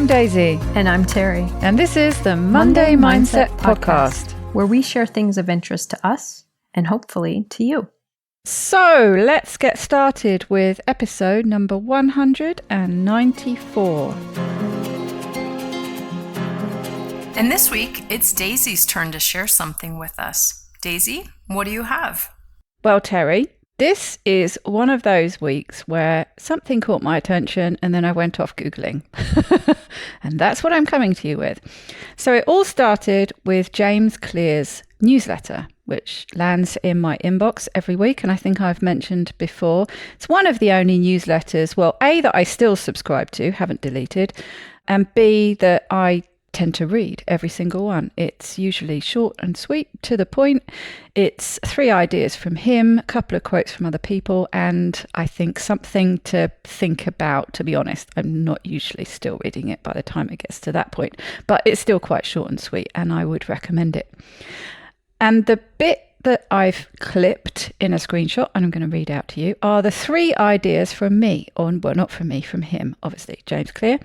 Daisy. And I'm Terry. And this is the Monday Mindset Podcast, where we share things of interest to us and hopefully to you. So let's get started with episode number 194. And this week, it's Daisy's turn to share something with us. Daisy, what do you have? Well, Terry, this is one of those weeks where something caught my attention and then I went off Googling. And that's what I'm coming to you with. So it all started with James Clear's newsletter, which lands in my inbox every week. And I think I've mentioned before, it's one of the only newsletters, well, A, that I still subscribe to, haven't deleted, and B, that I tend to read every single one. It's usually short and sweet, to the point. It's 3 ideas from him, a couple of quotes from other people, and I think something to think about. To be honest, I'm not usually still reading it by the time it gets to that point, but it's still quite short and sweet, and I would recommend it. And the bit that I've clipped in a screenshot, and I'm going to read out to you, are the 3 ideas from me, or well, not from me, from him, obviously, James Clear.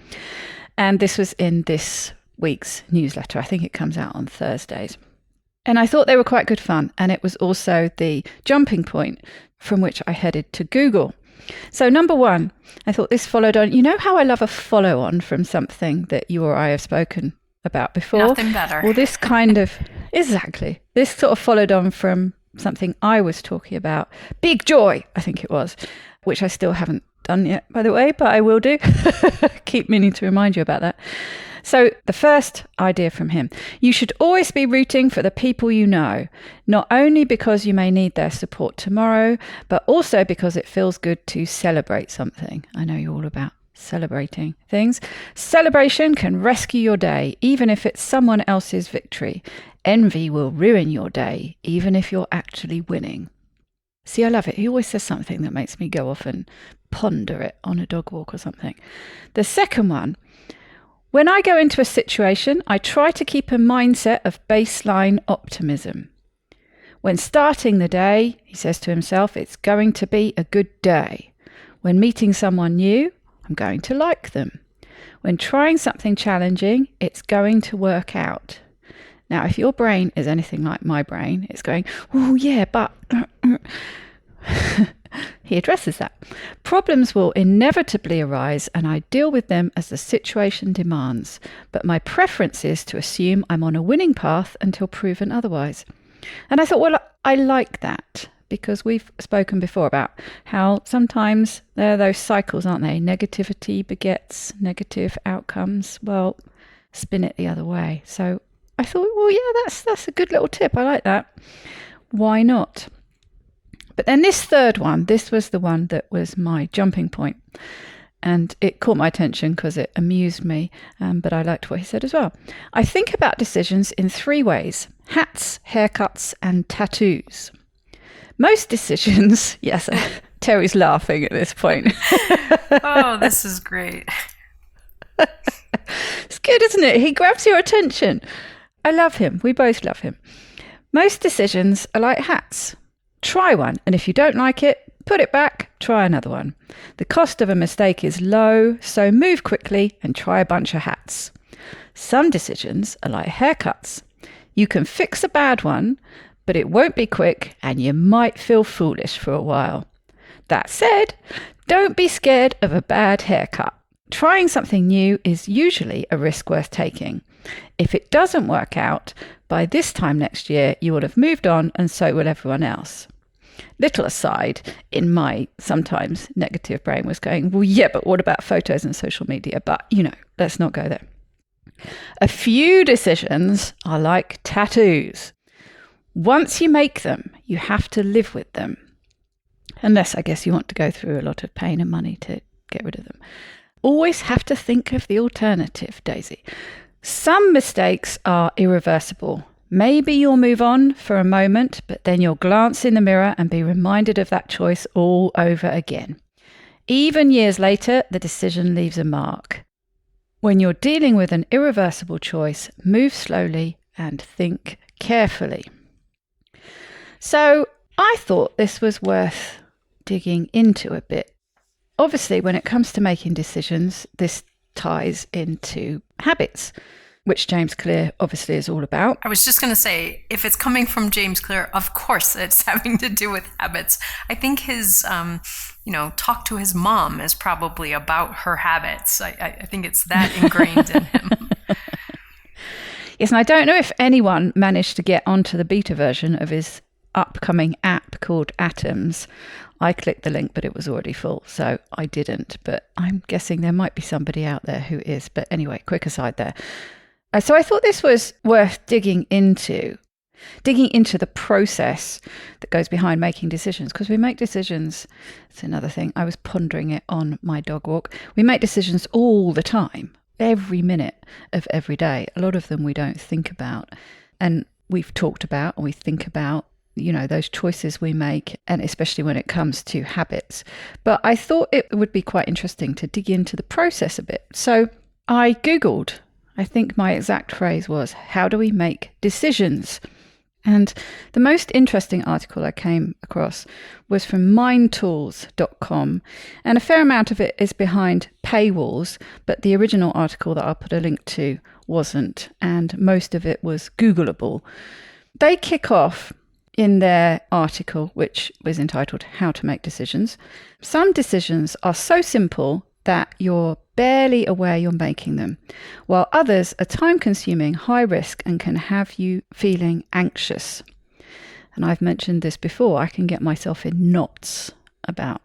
And this was in this week's newsletter. I think it comes out on Thursdays. And I thought they were quite good fun. And it was also the jumping point from which I headed to Google. So number 1, I thought this followed on. You know how I love a follow on from something that you or I have spoken about before? Nothing better. Well, this kind of, exactly. This sort of followed on from something I was talking about. Big Joy, I think it was, which I still haven't done yet, by the way, but I will do. Keep meaning to remind you about that. So the first idea from him: you should always be rooting for the people you know, not only because you may need their support tomorrow, but also because it feels good to celebrate something. I know you're all about celebrating things. Celebration can rescue your day, even if it's someone else's victory. Envy will ruin your day, even if you're actually winning. See, I love it. He always says something that makes me go off and ponder it on a dog walk or something. The second one: when I go into a situation, I try to keep a mindset of baseline optimism. When starting the day, he says to himself, it's going to be a good day. When meeting someone new, I'm going to like them. When trying something challenging, it's going to work out. Now, if your brain is anything like my brain, it's going, oh yeah, but... He addresses that. Problems will inevitably arise and I deal with them as the situation demands. But my preference is to assume I'm on a winning path until proven otherwise. And I thought, well, I like that, because we've spoken before about how sometimes there are those cycles, aren't they? Negativity begets negative outcomes. Well, spin it the other way. So I thought, well, yeah, that's a good little tip. I like that. Why not? But then this third one, this was the one that was my jumping point. And it caught my attention because it amused me, but I liked what he said as well. I think about decisions in 3 ways: hats, haircuts, and tattoos. Most decisions, yes, Terry's laughing at this point. Oh, this is great. It's good, isn't it? He grabs your attention. I love him. We both love him. Most decisions are like hats. Try one, and if you don't like it, put it back, try another one. The cost of a mistake is low, so move quickly and try a bunch of hats. Some decisions are like haircuts. You can fix a bad one, but it won't be quick and you might feel foolish for a while. That said, don't be scared of a bad haircut. Trying something new is usually a risk worth taking. If it doesn't work out, by this time next year, you will have moved on and so will everyone else. Little aside, in my sometimes negative brain was going, well, yeah, but what about photos and social media? But, let's not go there. A few decisions are like tattoos. Once you make them, you have to live with them. Unless, I guess, you want to go through a lot of pain and money to get rid of them. Always have to think of the alternative, Daisy. Some mistakes are irreversible. Maybe you'll move on for a moment, but then you'll glance in the mirror and be reminded of that choice all over again. Even years later, the decision leaves a mark. When you're dealing with an irreversible choice, move slowly and think carefully. So I thought this was worth digging into a bit. Obviously, when it comes to making decisions, this ties into habits, which James Clear obviously is all about. I was just going to say, if it's coming from James Clear, of course it's having to do with habits. I think his, talk to his mom is probably about her habits. I think it's that ingrained in him. Yes, and I don't know if anyone managed to get onto the beta version of his upcoming app called Atoms. I clicked the link, but it was already full, so I didn't. But I'm guessing there might be somebody out there who is. But anyway, quick aside there. So I thought this was worth digging into the process that goes behind making decisions, because we make decisions. It's another thing. I was pondering it on my dog walk. We make decisions all the time, every minute of every day. A lot of them we don't think about. And we've talked about, and we think about, those choices we make, and especially when it comes to habits. But I thought it would be quite interesting to dig into the process a bit. So I Googled, I think my exact phrase was, how do we make decisions? And the most interesting article I came across was from MindTools.com. And a fair amount of it is behind paywalls, but the original article that I'll put a link to wasn't, and most of it was Googleable. They kick off in their article, which was entitled How to Make Decisions. Some decisions are so simple that you're barely aware you're making them, while others are time-consuming, high risk, and can have you feeling anxious. And I've mentioned this before, I can get myself in knots about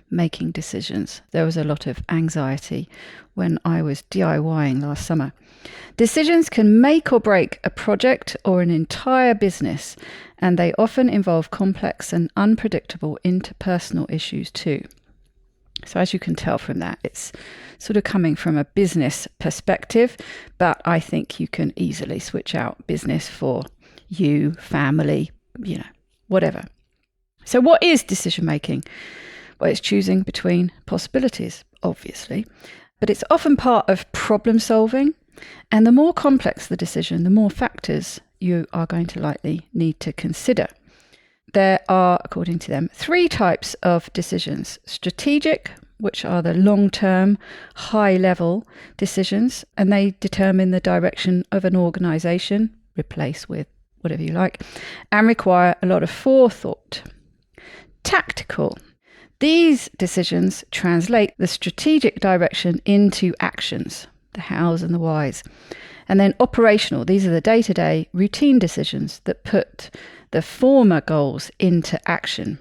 making decisions. There was a lot of anxiety when I was DIYing last summer. Decisions can make or break a project or an entire business, and they often involve complex and unpredictable interpersonal issues too. So as you can tell from that, it's sort of coming from a business perspective, but I think you can easily switch out business for you, family, whatever. So what is decision making? Well, it's choosing between possibilities, obviously, but it's often part of problem solving. And the more complex the decision, the more factors you are going to likely need to consider. There are, according to them, 3 types of decisions. Strategic, which are the long-term, high-level decisions, and they determine the direction of an organisation, replace with whatever you like, and require a lot of forethought. Tactical. These decisions translate the strategic direction into actions, the hows and the whys. And then operational. These are the day-to-day routine decisions that put the former goals into action.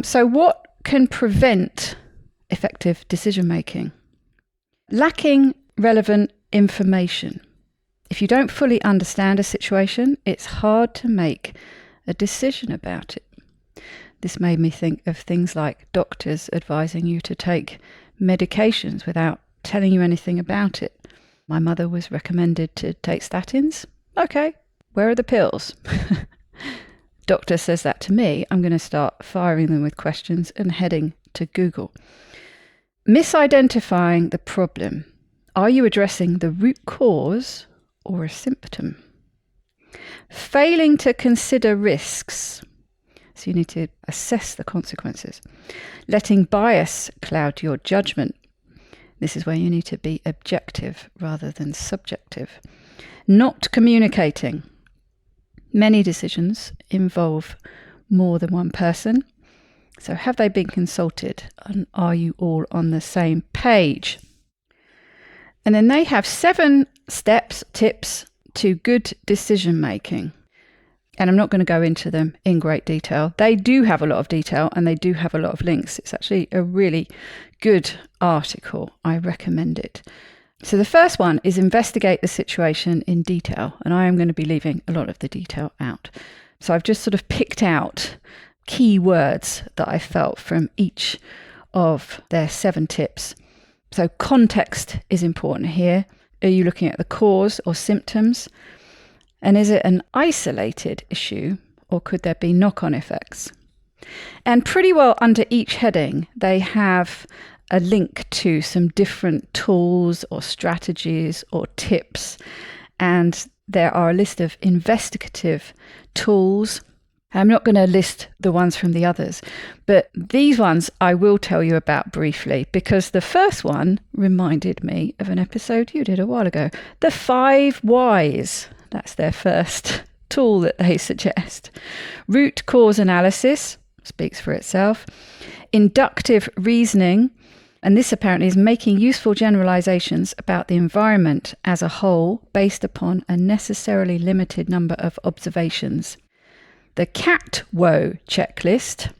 So what can prevent effective decision making? Lacking relevant information. If you don't fully understand a situation, it's hard to make a decision about it. This made me think of things like doctors advising you to take medications without telling you anything about it. My mother was recommended to take statins. Okay, where are the pills? Doctor says that to me, I'm going to start firing them with questions and heading to Google. Misidentifying the problem. Are you addressing the root cause or a symptom? Failing to consider risks. So you need to assess the consequences. Letting bias cloud your judgment. This is where you need to be objective rather than subjective. Not communicating. Many decisions involve more than one person. So have they been consulted? And are you all on the same page? And then they have 7 steps, tips to good decision making. And I'm not going to go into them in great detail. They do have a lot of detail and they do have a lot of links. It's actually a really good article. I recommend it. So the first one is investigate the situation in detail. And I am going to be leaving a lot of the detail out. So I've just sort of picked out key words that I felt from each of their 7 tips. So context is important here. Are you looking at the cause or symptoms? And is it an isolated issue or could there be knock-on effects? And pretty well under each heading, they have a link to some different tools or strategies or tips. And there are a list of investigative tools I'm not going to list the ones from the others, but these ones I will tell you about briefly, because the first one reminded me of an episode you did a while ago. The 5 Whys. That's their first tool that they suggest. Root cause analysis, speaks for itself. Inductive reasoning, and this apparently is making useful generalizations about the environment as a whole based upon a necessarily limited number of observations. The CATWO checklist.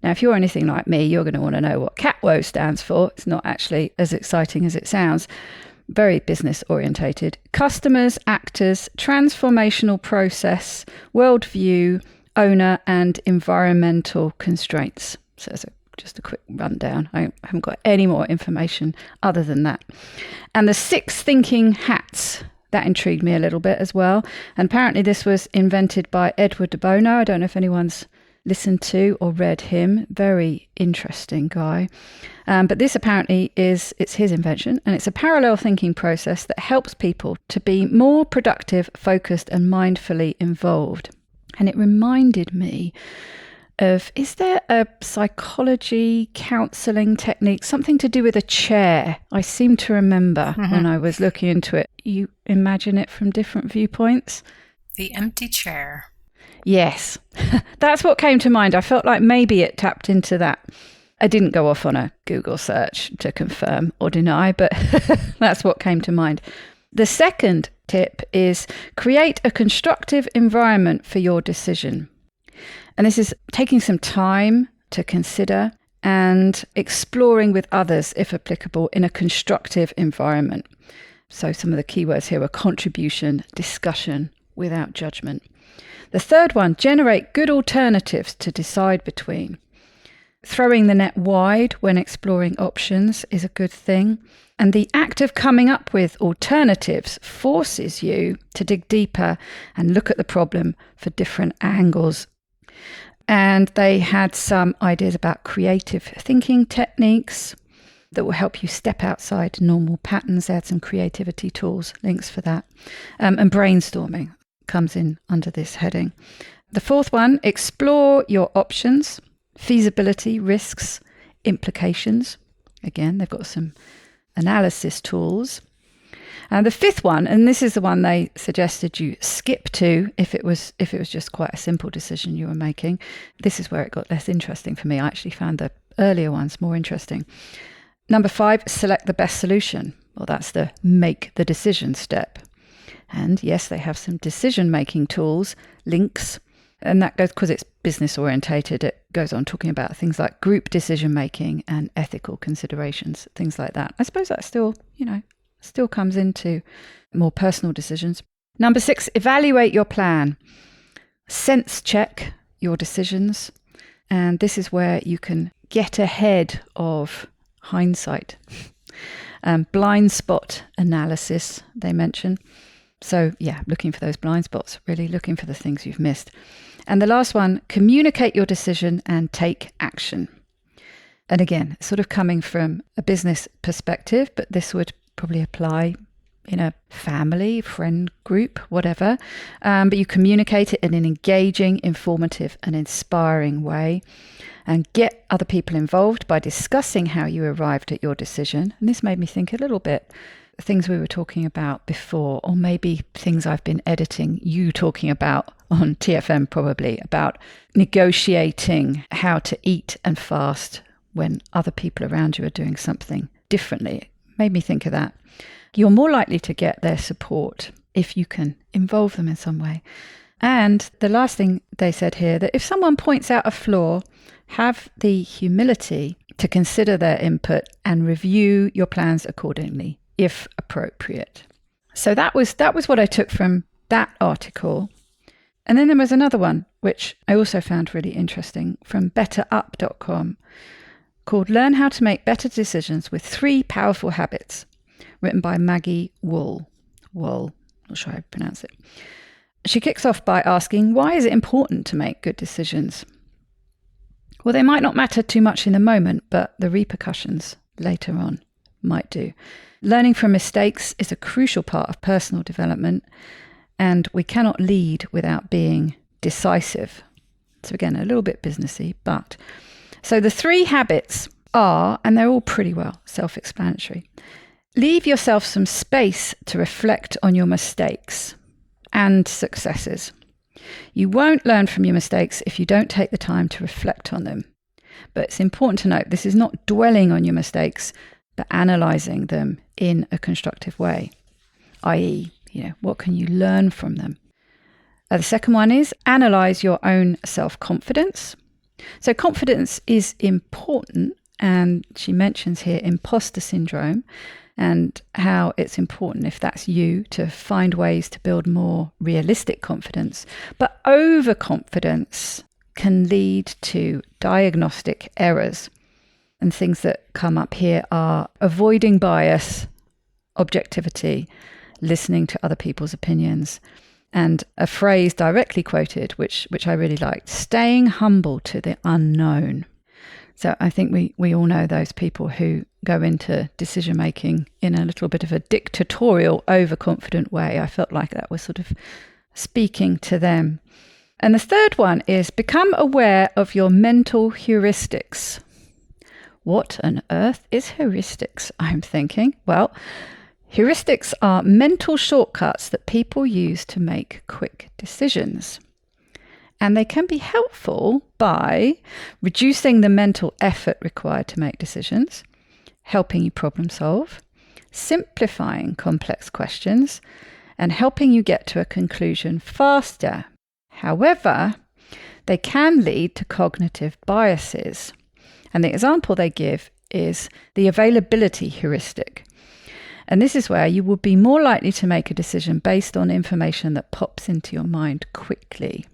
Now, if you're anything like me, you're going to want to know what CATWO stands for. It's not actually as exciting as it sounds. Very business orientated. Customers, actors, transformational process, worldview, owner, and environmental constraints. So it's just a quick rundown. I haven't got any more information other than that. And the 6 thinking hats. That intrigued me a little bit as well. And apparently this was invented by Edward de Bono. I don't know if anyone's listened to or read him. Very interesting guy. But this apparently it's his invention, and it's a parallel thinking process that helps people to be more productive, focused, and mindfully involved. And it reminded me of, is there a psychology counselling technique, something to do with a chair? I seem to remember when I was looking into it. You imagine it from different viewpoints. The empty chair. Yes, that's what came to mind. I felt like maybe it tapped into that. I didn't go off on a Google search to confirm or deny, but that's what came to mind. The second tip is create a constructive environment for your decision. And this is taking some time to consider and exploring with others, if applicable, in a constructive environment. So some of the keywords here are contribution, discussion, without judgment. The third one, generate good alternatives to decide between. Throwing the net wide when exploring options is a good thing. And the act of coming up with alternatives forces you to dig deeper and look at the problem for different angles. And they had some ideas about creative thinking techniques that will help you step outside normal patterns. They had some creativity tools, links for that. And brainstorming comes in under this heading. The fourth one, explore your options, feasibility, risks, implications. Again, they've got some analysis tools. And the fifth one, and this is the one they suggested you skip to if it was just quite a simple decision you were making. This is where it got less interesting for me. I actually found the earlier ones more interesting. Number 5, select the best solution. Well, that's the make the decision step. And yes, they have some decision-making tools, links, and that goes because it's business orientated. It goes on talking about things like group decision-making and ethical considerations, things like that. I suppose that still comes into more personal decisions. Number 6, evaluate your plan. Sense check your decisions. And this is where you can get ahead of hindsight. Blind spot analysis, they mention. So yeah, looking for those blind spots, really looking for the things you've missed. And the last one, communicate your decision and take action. And again, sort of coming from a business perspective, but this would probably apply in a family, friend group, whatever. But you communicate it in an engaging, informative and inspiring way, and get other people involved by discussing how you arrived at your decision. And this made me think a little bit things we were talking about before, or maybe things I've been editing you talking about on TFM, probably about negotiating how to eat and fast when other people around you are doing something differently. It made me think of that. You're more likely to get their support if you can involve them in some way. And the last thing they said here, that if someone points out a flaw, have the humility to consider their input and review your plans accordingly, if appropriate. So that was what I took from that article. And then there was another one, which I also found really interesting, from BetterUp.com, called Learn How to Make Better Decisions with 3 Powerful Habits, written by Maggie Wool, not sure how to pronounce it. She kicks off by asking, why is it important to make good decisions? Well, they might not matter too much in the moment, but the repercussions later on might do. Learning from mistakes is a crucial part of personal development, and we cannot lead without being decisive. So again, a little bit businessy, but so the 3 habits are, and they're all pretty well self-explanatory. Leave yourself some space to reflect on your mistakes and successes. You won't learn from your mistakes if you don't take the time to reflect on them. But it's important to note this is not dwelling on your mistakes, but analysing them in a constructive way, i.e., what can you learn from them? The second one is analyse your own self-confidence. So confidence is important, and she mentions here imposter syndrome and how it's important, if that's you, to find ways to build more realistic confidence. But overconfidence can lead to diagnostic errors. And things that come up here are avoiding bias, objectivity, listening to other people's opinions, and a phrase directly quoted, which I really liked, staying humble to the unknown. So I think we all know those people who go into decision making in a little bit of a dictatorial, overconfident way. I felt like that was sort of speaking to them. And the third one is become aware of your mental heuristics. What on earth is heuristics, I'm thinking? Well, heuristics are mental shortcuts that people use to make quick decisions. And they can be helpful by reducing the mental effort required to make decisions, helping you problem solve, simplifying complex questions, and helping you get to a conclusion faster. However, they can lead to cognitive biases. And the example they give is the availability heuristic. And this is where you will be more likely to make a decision based on information that pops into your mind quickly.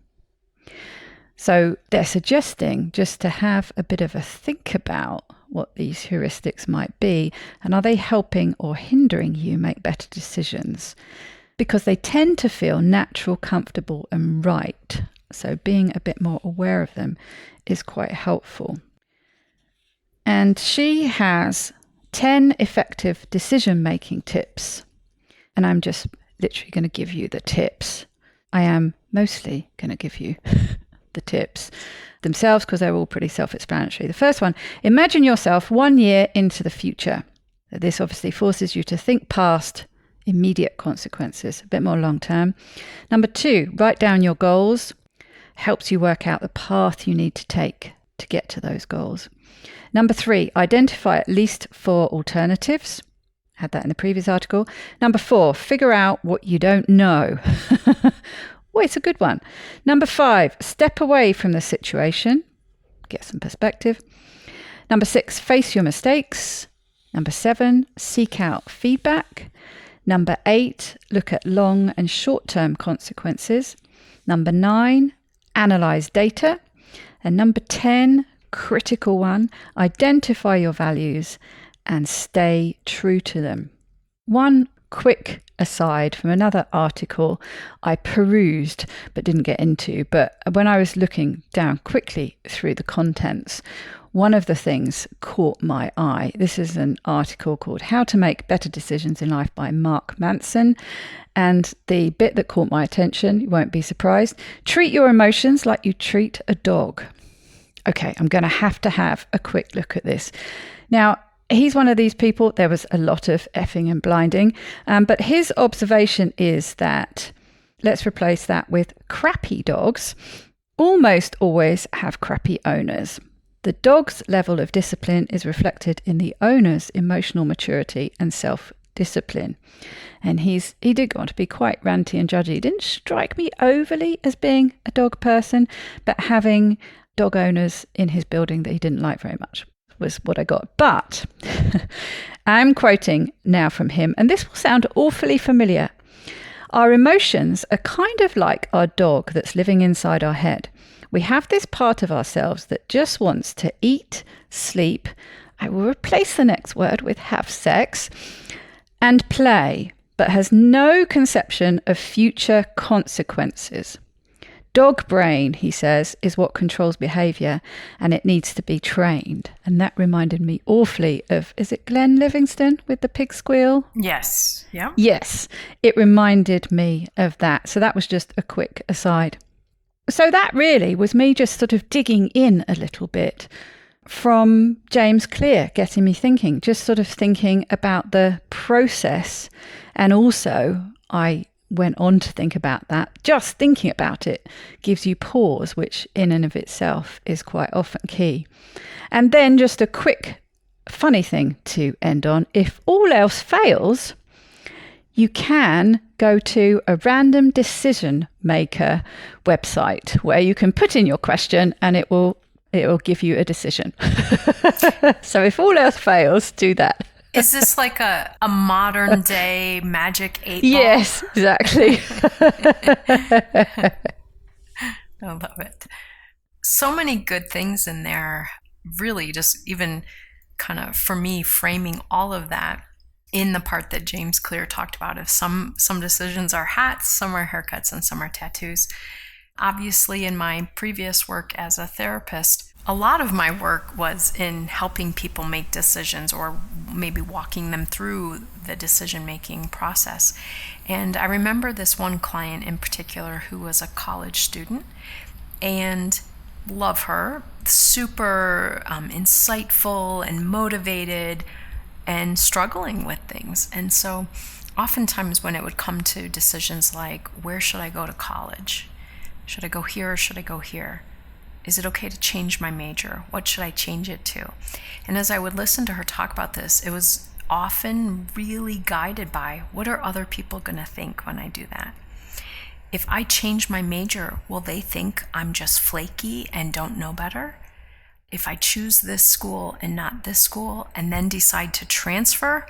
So they're suggesting just to have a bit of a think about what these heuristics might be, and are they helping or hindering you make better decisions? Because they tend to feel natural, comfortable, and right. So being a bit more aware of them is quite helpful. And she has 10 effective decision-making tips. And I'm just literally going to give you the tips. I am mostly going to give you the tips themselves because they're all pretty self-explanatory. The first one, imagine yourself 1 year into the future. This obviously forces you to think past immediate consequences, a bit more long-term. Number 2, write down your goals. Helps you work out the path you need to take to get to those goals. Number 3, identify at least 4 alternatives. Had that in the previous article. Number 4, figure out what you don't know. Oh, it's a good one. Number 5, step away from the situation. Get some perspective. Number 6, face your mistakes. Number 7, seek out feedback. Number 8, look at long and short-term consequences. Number 9, analyze data. And number 10, critical one, identify your values and stay true to them. One quick aside from another article I perused but didn't get into, but when I was looking down quickly through the contents, one of the things caught my eye. This is an article called How to Make Better Decisions in Life by Mark Manson. And the bit that caught my attention, you won't be surprised, treat your emotions like you treat a dog. Okay, I'm going to have a quick look at this. Now, he's one of these people, there was a lot of effing and blinding, but his observation is that, let's replace that with crappy dogs, almost always have crappy owners. The dog's level of discipline is reflected in the owner's emotional maturity and self-discipline. And he did go on to be quite ranty and judgy. He didn't strike me overly as being a dog person, but having dog owners in his building that he didn't like very much was what I got. But I'm quoting now from him, and this will sound awfully familiar. Our emotions are kind of like our dog that's living inside our head. We have this part of ourselves that just wants to eat, sleep, I will replace the next word with have sex, and play, but has no conception of future consequences. Dog brain, he says, is what controls behaviour, and it needs to be trained. And that reminded me awfully of, is it Glenn Livingston with the pig squeal? Yes. Yeah. Yes, it reminded me of that. So that was just a quick aside. So that really was me just sort of digging in a little bit from James Clear, getting me thinking, just sort of thinking about the process. And also I went on to think about that. Just thinking about it gives you pause, which in and of itself is quite often key. And then just a quick funny thing to end on. If all else fails, you can go to a random decision maker website where you can put in your question and it will give you a decision. So if all else fails, do that. Is this like a modern day magic 8 ball? Yes, exactly. I love it. So many good things in there, really just even kind of, for me, framing all of that in the part that James Clear talked about. If some decisions are hats, some are haircuts, and some are tattoos. Obviously, in my previous work as a therapist, a lot of my work was in helping people make decisions or maybe walking them through the decision-making process. And I remember this one client in particular who was a college student, and love her, super insightful and motivated and struggling with things. And so oftentimes when it would come to decisions like, where should I go to college? Should I go here or should I go here? Is it okay to change my major? What should I change it to? And as I would listen to her talk about this, it was often really guided by, what are other people going to think when I do that? If I change my major, will they think I'm just flaky and don't know better? If I choose this school and not this school and then decide to transfer,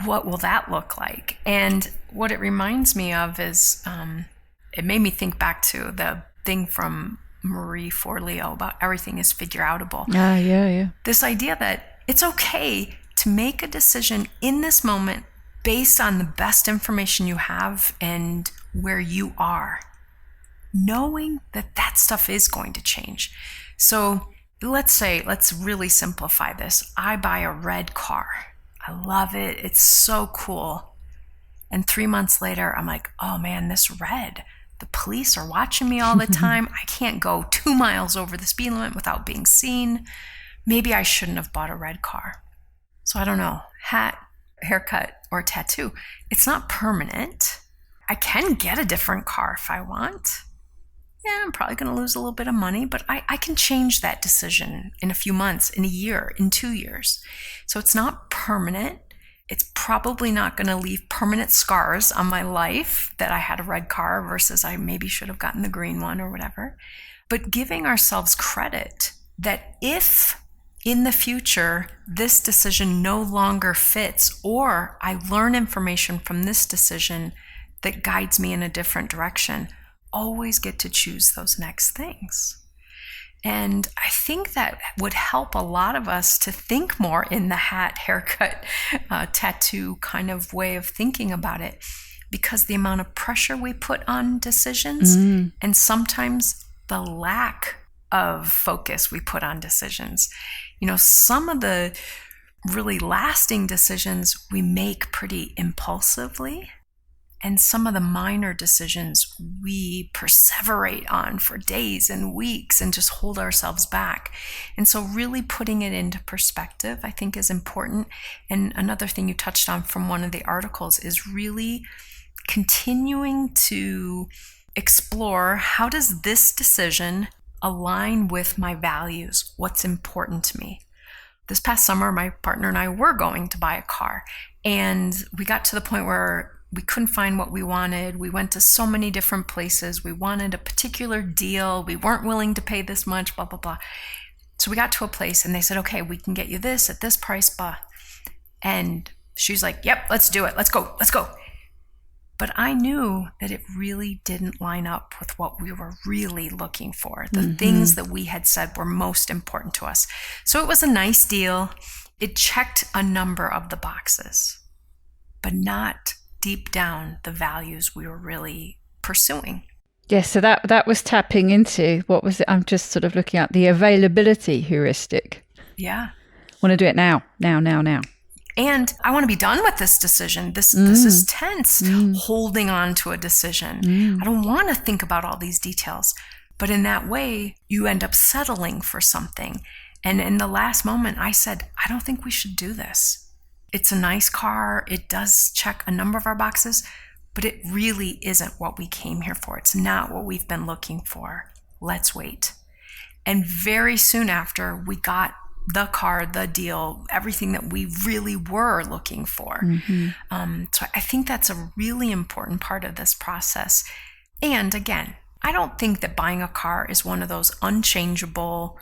what will that look like? And what it reminds me of is, it made me think back to the thing from Marie Forleo about everything is figure-outable. Yeah. This idea that it's okay to make a decision in this moment based on the best information you have and where you are, knowing that that stuff is going to change. So let's really simplify this. I buy a red car. I love it. It's so cool. And 3 months later, I'm like, oh man, this red. The police are watching me all the time. I can't go 2 miles over the speed limit without being seen. Maybe I shouldn't have bought a red car. So I don't know, hat, haircut, or tattoo. It's not permanent. I can get a different car if I want. Yeah, I'm probably going to lose a little bit of money, but I can change that decision in a few months, in a year, in 2 years. So it's not permanent. It's probably not going to leave permanent scars on my life that I had a red car versus I maybe should have gotten the green one or whatever. But giving ourselves credit that if in the future this decision no longer fits, or I learn information from this decision that guides me in a different direction, always get to choose those next things. And I think that would help a lot of us to think more in the hat, haircut, tattoo kind of way of thinking about it, because the amount of pressure we put on decisions and sometimes the lack of focus we put on decisions. You know, some of the really lasting decisions we make pretty impulsively, and some of the minor decisions we perseverate on for days and weeks and just hold ourselves back. And so really putting it into perspective, I think, is important. And another thing you touched on from one of the articles is really continuing to explore, how does this decision align with my values? What's important to me? This past summer, my partner and I were going to buy a car, and we got to the point where we couldn't find what we wanted. We went to so many different places. We wanted a particular deal. We weren't willing to pay this much, blah, blah, blah. So we got to a place and they said, okay, we can get you this at this price, blah. And she's like, yep, let's do it. Let's go. But I knew that it really didn't line up with what we were really looking for, the things that we had said were most important to us. So it was a nice deal. It checked a number of the boxes, but not deep down the values we were really pursuing. Yes, so that was tapping into, what was it? I'm just sort of looking at the availability heuristic. Yeah. Want to do it now. And I want to be done with this decision. This is tense, holding on to a decision. I don't want to think about all these details. But in that way, you end up settling for something. And in the last moment, I said, I don't think we should do this. It's a nice car. It does check a number of our boxes, but it really isn't what we came here for. It's not what we've been looking for. Let's wait. And very soon after, we got the car, the deal, everything that we really were looking for. So I think that's a really important part of this process. And again, I don't think that buying a car is one of those unchangeable,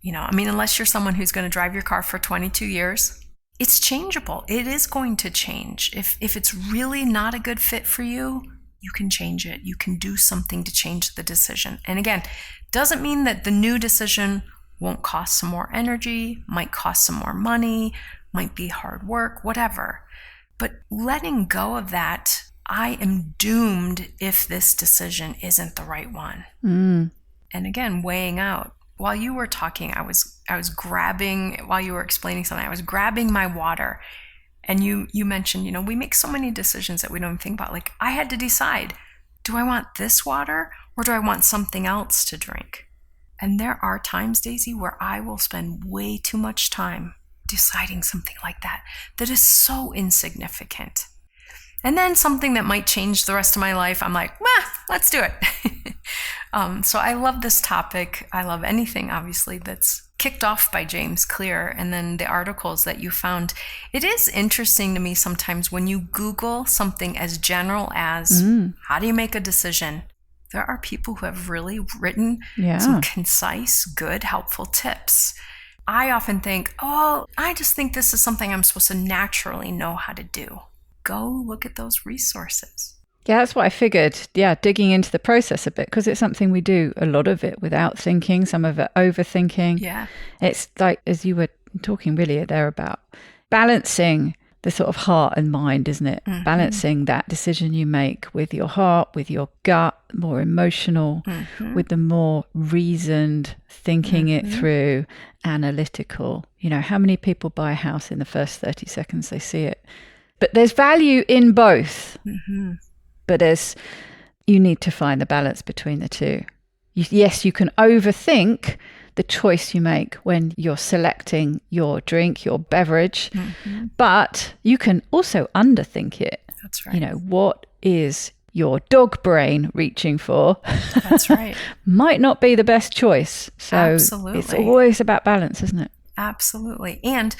unless you're someone who's going to drive your car for 22 years, it's changeable. It is going to change. If it's really not a good fit for you, you can change it. You can do something to change the decision. And again, doesn't mean that the new decision won't cost some more energy, might cost some more money, might be hard work, whatever. But letting go of that, I am doomed if this decision isn't the right one. And again, weighing out. While you were talking, I was grabbing, while you were explaining something, I was grabbing my water. And you mentioned, we make so many decisions that we don't think about. Like, I had to decide, do I want this water or do I want something else to drink? And there are times, Daisy, where I will spend way too much time deciding something like that is so insignificant. And then something that might change the rest of my life, I'm like, let's do it. So I love this topic. I love anything, obviously, that's kicked off by James Clear, and then the articles that you found. It is interesting to me sometimes when you Google something as general as how do you make a decision? There are people who have really written some concise, good, helpful tips. I often think, I just think this is something I'm supposed to naturally know how to do. Go look at those resources. Yeah, that's what I figured. Yeah, digging into the process a bit, because it's something we do a lot of it without thinking, some of it overthinking. Yeah. It's like, as you were talking really there about balancing the sort of heart and mind, isn't it? Balancing that decision you make with your heart, with your gut, more emotional, with the more reasoned, thinking it through, analytical. How many people buy a house in the first 30 seconds they see it? But there's value in both. But you need to find the balance between the two. Yes, you can overthink the choice you make when you're selecting your drink, your beverage, but you can also underthink it. That's right. What is your dog brain reaching for? That's right. Might not be the best choice. So Absolutely. It's always about balance, isn't it? Absolutely. And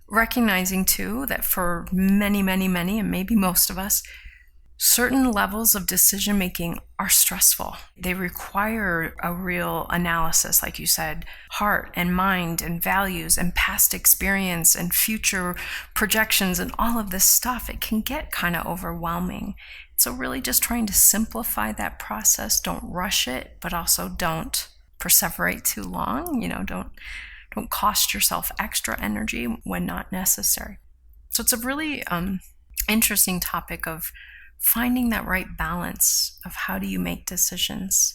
recognizing too that for many, many, many, and maybe most of us, certain levels of decision making are stressful. They require a real analysis, like you said, heart and mind and values and past experience and future projections and all of this stuff. It can get kind of overwhelming. So really just trying to simplify that process. Don't rush it, but also don't perseverate too long. Don't cost yourself extra energy when not necessary. So it's a really interesting topic of finding that right balance of how do you make decisions.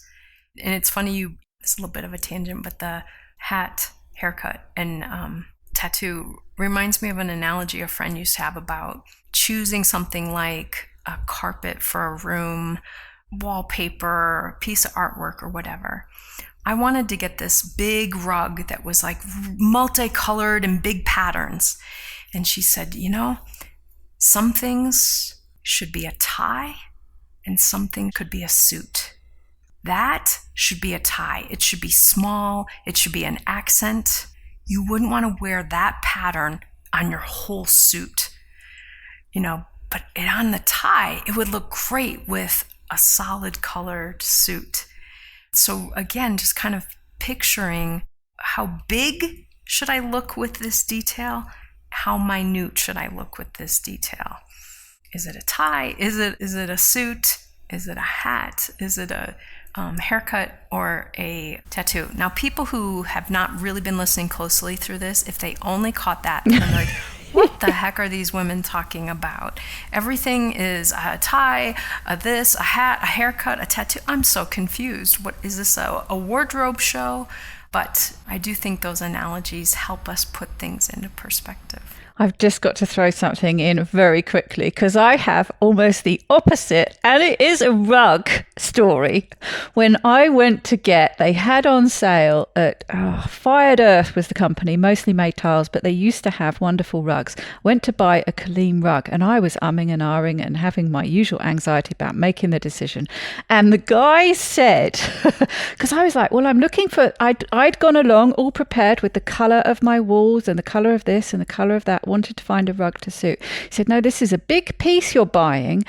And it's funny, it's a little bit of a tangent, but the hat, haircut, and tattoo reminds me of an analogy a friend used to have about choosing something like a carpet for a room, wallpaper, piece of artwork, or whatever. I wanted to get this big rug that was like multicolored and big patterns. And she said, some things should be a tie and something could be a suit. That should be a tie. It should be small. It should be an accent. You wouldn't want to wear that pattern on your whole suit, but on the tie, it would look great with a solid colored suit. So again, just kind of picturing how big should I look with this detail? How minute should I look with this detail? Is it a tie? Is it a suit? Is it a hat? Is it a haircut or a tattoo? Now, people who have not really been listening closely through this, if they only caught that, they're like, what the heck are these women talking about? Everything is a tie, a this, a hat, a haircut, a tattoo. I'm so confused. What is this, a wardrobe show? But I do think those analogies help us put things into perspective. I've just got to throw something in very quickly because I have almost the opposite, and it is a rug story. When I went to they had on sale at Fired Earth was the company, mostly made tiles, but they used to have wonderful rugs. Went to buy a Colleen rug, and I was umming and ahhing and having my usual anxiety about making the decision. And the guy said, because I was like, well, I'm looking for, I'd gone along all prepared with the colour of my walls and the colour of this and the colour of that, wanted to find a rug to suit. He said, no, this is a big piece you're buying.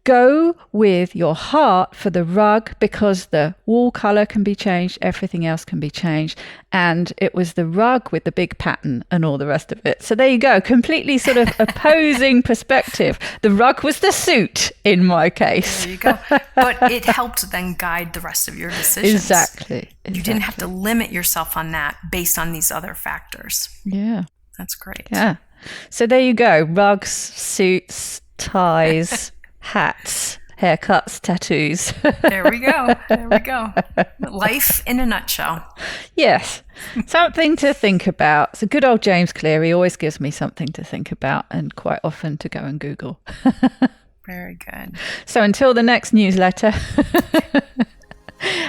Go with your heart for the rug because the wall colour can be changed, everything else can be changed. And it was the rug with the big pattern and all the rest of it. So there you go, completely sort of opposing perspective. The rug was the suit in my case. There you go. But it helped then guide the rest of your decisions. Exactly. You didn't have to limit yourself on that based on these other factors. Yeah. That's great. Yeah. So there you go. Rugs, suits, ties, hats, haircuts, tattoos. There we go. There we go. Life in a nutshell. Yes. Something to think about. So good old James Clear, he always gives me something to think about and quite often to go and Google. Very good. So until the next newsletter,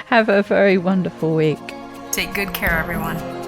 have a very wonderful week. Take good care, everyone.